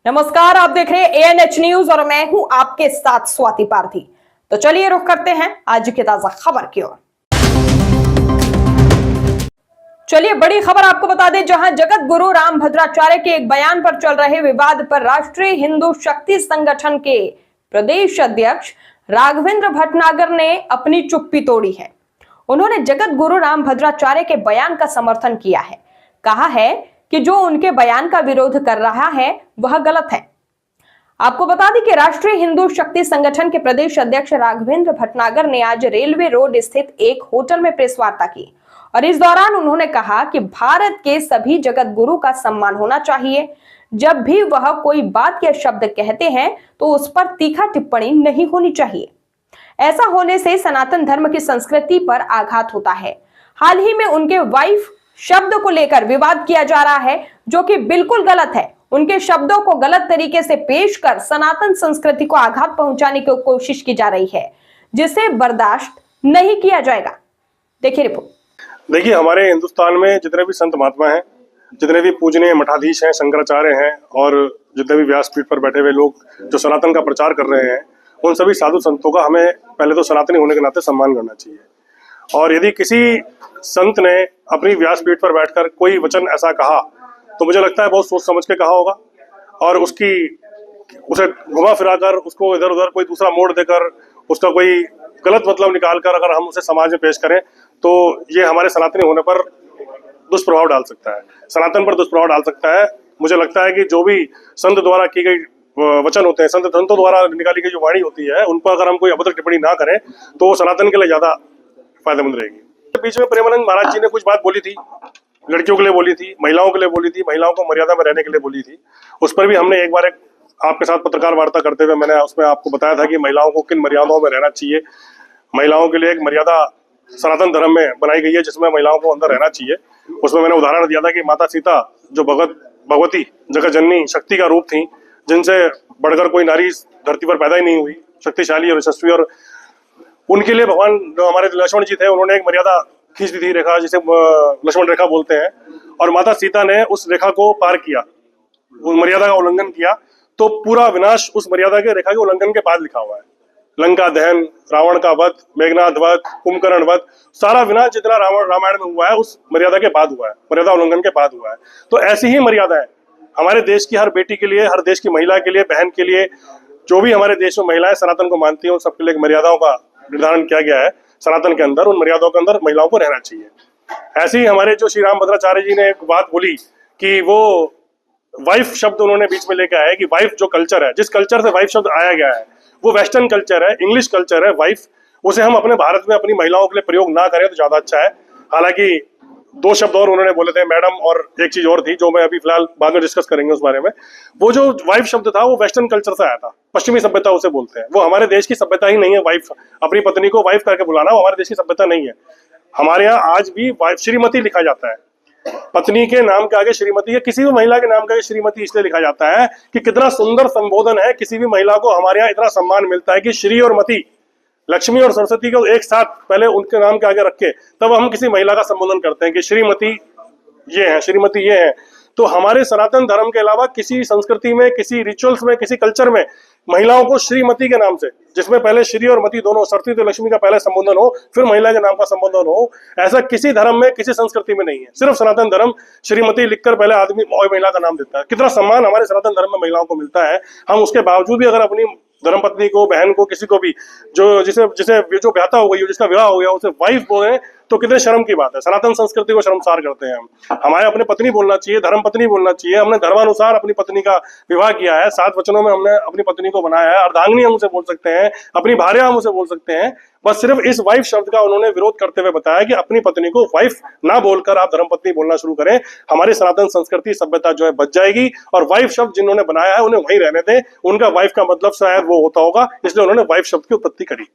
नमस्कार, आप देख रहे हैं ANH न्यूज और मैं हूं आपके साथ स्वाति पारथी। तो चलिए रुख करते हैं आज की ताजा खबर की ओर। चलिए बड़ी खबर आपको बता दें, जहां जगत गुरु राम भद्राचार्य के एक बयान पर चल रहे विवाद पर राष्ट्रीय हिंदू शक्ति संगठन के प्रदेश अध्यक्ष राघवेंद्र भटनागर ने अपनी चुप्पी तोड़ी है। उन्होंने जगत गुरु राम भद्राचार्य के बयान का समर्थन किया है। कहा है कि जो उनके बयान का विरोध कर रहा है वह गलत है। आपको बता दें कि राष्ट्रीय हिंदू शक्ति संगठन के प्रदेश अध्यक्ष राघवेंद्र भटनागर ने आज रेलवे रोड स्थित एक होटल में प्रेस वार्ता की और इस दौरान उन्होंने कहा कि भारत के सभी जगत गुरु का सम्मान होना चाहिए। जब भी वह कोई बात या शब्द कहते हैं तो उस पर तीखा टिप्पणी नहीं होनी चाहिए। ऐसा होने से सनातन धर्म की संस्कृति पर आघात होता है। हाल ही में उनके वाइफ शब्द को लेकर विवाद किया जा रहा है, जो कि बिल्कुल गलत है। उनके शब्दों को गलत तरीके से पेश कर सनातन संस्कृति को आघात पहुंचाने की कोशिश की जा रही है, जिसे बर्दाश्त नहीं किया जाएगा। देखिए रिपोर्ट। देखिए, हमारे हिंदुस्तान में जितने भी संत महात्मा हैं, जितने भी पूजनीय मठाधीश हैं, शंकराचार्य हैं और जितने भी व्यासपीठ पर बैठे हुए लोग जो सनातन का प्रचार कर रहे हैं, उन सभी साधु संतों का हमें पहले तो सनातनी होने के नाते सम्मान करना चाहिए। और यदि किसी संत ने अपनी व्यासपीठ पर बैठकर कोई वचन ऐसा कहा तो मुझे लगता है बहुत सोच समझ के कहा होगा और उसे घुमा फिराकर उसको इधर उधर कोई दूसरा मोड़ देकर उसका कोई गलत मतलब निकालकर अगर हम उसे समाज में पेश करें तो ये हमारे सनातनी होने पर दुष्प्रभाव डाल सकता है, सनातन पर दुष्प्रभाव डाल सकता है। मुझे लगता है कि जो भी संत द्वारा की गई वचन होते हैं, संतों द्वारा निकाली गई जो वाणी होती है, उन पर अगर हम कोई अभद्र टिप्पणी ना करें तो सनातन के लिए ज्यादा फायदेमंद रहेगी। बीच में प्रेमानंद महाराज जी ने कुछ बात बोली थी, लड़कियों के लिए बोली थी, महिलाओं के लिए बोली थी, महिलाओं को मर्यादा में रहने के लिए बोली थी। उस पर भी हमने एक बार आपके साथ पत्रकार वार्ता करते हुए मैंने उसमें आपको बताया था कि महिलाओं को किन मर्यादाओं में रहना चाहिए। महिलाओं के लिए एक मर्यादा सनातन धर्म में बनाई गई है जिसमें महिलाओं को अंदर रहना चाहिए। उसमें मैंने उदाहरण दिया था कि माता सीता जो भगवती जगत जननी शक्ति का रूप थी, जिनसे बढ़कर कोई नारी धरती पर पैदा ही नहीं हुई, शक्तिशाली और यशस्वी, और उनके लिए भगवान जो हमारे लक्ष्मण जी थे उन्होंने एक मर्यादा खींच दी थी, रेखा जिसे लक्ष्मण रेखा बोलते हैं, और माता सीता ने उस रेखा को पार किया, उस मर्यादा का उल्लंघन किया। तो पूरा विनाश उस मर्यादा के रेखा के उल्लंघन के बाद लिखा हुआ है। लंका दहन, रावण का वध, मेघनाद वध, कुंभकर्ण वध, सारा विनाश जितना रामायण में हुआ है उस मर्यादा के बाद हुआ है, मर्यादा उल्लंघन के बाद हुआ है। तो ऐसी ही मर्यादा है हमारे देश की हर बेटी के लिए, हर देश की महिला के लिए, बहन के लिए, जो भी हमारे देश में महिलाएं सनातन को मानती हैं उन सबके लिए मर्यादाओं का निर्धारण किया गया है सनातन के अंदर। उन मर्यादाओं के अंदर महिलाओं को रहना चाहिए। ऐसे ही हमारे जो श्री राम भद्राचार्य जी ने एक बात बोली कि वो वाइफ शब्द उन्होंने बीच में लेकर आया कि वाइफ जो कल्चर है, जिस कल्चर से वाइफ शब्द आया गया है वो वेस्टर्न कल्चर है, इंग्लिश कल्चर है वाइफ। उसे हम अपने भारत में अपनी महिलाओं के लिए प्रयोग ना करें तो ज्यादा अच्छा है। हालांकि दो शब्द और उन्होंने बोले थे, मैडम, और एक चीज और थी जो मैं अभी फिलहाल बाद में डिस्कस करेंगे उस बारे में। वो जो वाइफ शब्द था वो वेस्टर्न कल्चर से आया था, पश्चिमी सभ्यता उसे बोलते हैं। वो हमारे देश की सभ्यता ही नहीं है। वाइफ, अपनी पत्नी को वाइफ करके बुलाना, वो हमारे देश की सभ्यता नहीं है। हमारे यहाँ आज भी वाइफ श्रीमती लिखा जाता है। पत्नी के नाम के आगे श्रीमती है, किसी भी महिला के नाम के आगे श्रीमती इसलिए लिखा जाता है कि कितना सुंदर संबोधन है। किसी भी महिला को हमारे यहाँ इतना सम्मान मिलता है कि श्री और मती, लक्ष्मी और सरस्वती को एक साथ पहले उनके नाम के आगे रख के तब हम किसी महिला का संबोधन करते हैं कि श्रीमती ये है, श्रीमती ये है। तो हमारे सनातन धर्म के अलावा किसी संस्कृति में, किसी रिचुअल्स में, किसी कल्चर में महिलाओं को श्रीमती के नाम से, जिसमें पहले श्री और मती दोनों, सरस्वती तो लक्ष्मी का पहले संबोधन हो फिर महिला के नाम का संबोधन हो, ऐसा किसी धर्म में, किसी संस्कृति में नहीं है। सिर्फ सनातन धर्म श्रीमती लिखकर पहले आदमी और महिला का नाम देता है। कितना सम्मान हमारे सनातन धर्म में महिलाओं को मिलता है। हम उसके बावजूद भी अगर अपनी धर्मपत्नी को, बहन को, किसी को भी जो जो ब्याहता हो गई, जिसका विवाह हो गया, उसे वाइफ बोले तो कितने शर्म की बात है। सनातन संस्कृति को शर्मसार करते हैं हम। हमारे अपने पत्नी बोलना चाहिए, धर्म पत्नी बोलना चाहिए। हमने धर्मानुसार अपनी पत्नी का विवाह किया है, 7 वचनों में हमने अपनी पत्नी को बनाया है। अर्धांगिनी हम उसे बोल सकते हैं, अपनी भार्या हम उसे बोल सकते हैं। बस सिर्फ इस वाइफ शब्द का उन्होंने विरोध करते हुए बताया कि अपनी पत्नी को वाइफ ना बोलकर आप धर्मपत्नी बोलना शुरू करें। हमारी सनातन संस्कृति सभ्यता जो है बच जाएगी। और वाइफ शब्द जिन्होंने बनाया है उन्हें वहीं रहने दें। उनका वाइफ का मतलब शायद वो होता होगा, इसलिए उन्होंने वाइफ शब्द की उत्पत्ति करी।